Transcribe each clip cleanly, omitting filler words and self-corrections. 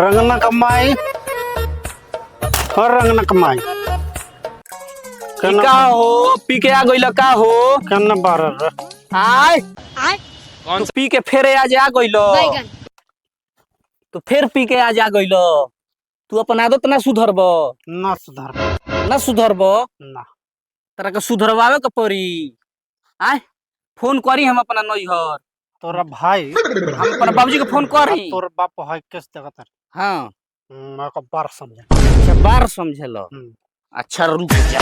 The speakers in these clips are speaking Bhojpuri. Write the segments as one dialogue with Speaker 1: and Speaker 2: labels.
Speaker 1: रंग न कमाई और रंग न कमाई
Speaker 2: का हो पी के आ गइल का हो
Speaker 1: कन्न बार
Speaker 2: आय कौन पी के फेरे आज आ गइल तो फिर पी के आज आ गइल तू अपन आदत ना सुधरब
Speaker 1: न सुधर
Speaker 2: ना सुधरब
Speaker 1: ना
Speaker 2: तरा के सुधरवावे के पड़ी आय फोन करी हम अपना नैहर
Speaker 1: तोरा भाई
Speaker 2: हम अपना बाबूजी के फोन करी
Speaker 1: तोर बाप है किस जगह
Speaker 2: हाँ
Speaker 1: मैं को बार समझ
Speaker 2: अच्छा बार समझे लो अच्छा रुक जा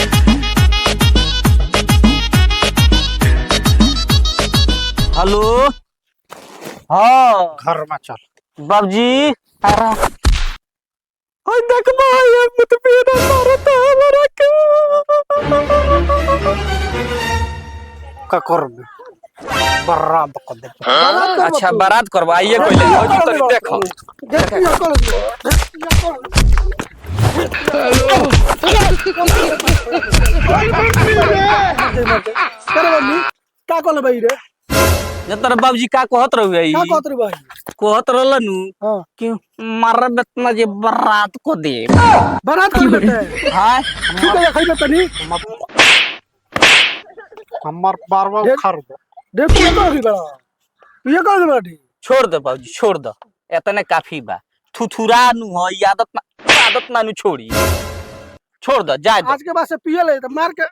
Speaker 2: हेलो हाँ
Speaker 1: घर में चल
Speaker 2: बाबूजी हाय देख भाई मत पेड़ा मारता हमारा
Speaker 1: का कर में बर्राद कर दे
Speaker 2: अच्छा बारात करवाइए पहले हजू तनी देखो
Speaker 3: का कहले भाई रे
Speaker 2: जतर बाबूजी का कहत रहुए
Speaker 3: का कहत रे भाई
Speaker 2: कहत रहलनु
Speaker 3: हां
Speaker 2: कि मार बेतना जे बारात को दे
Speaker 3: बारात कर बेटे
Speaker 2: हां
Speaker 3: ठीक है खाई तनी
Speaker 1: हमार बारवा खर दे
Speaker 3: देख ये तो भी बड़ा ये कर दे बेटी
Speaker 2: छोड़ दे बाबूजी छोड़ दे एतने काफी बा थुथुरा नु हो आदत ना नु छोड़ी छोड़ दे जा
Speaker 3: आज के बाद से पिए ले तो मार के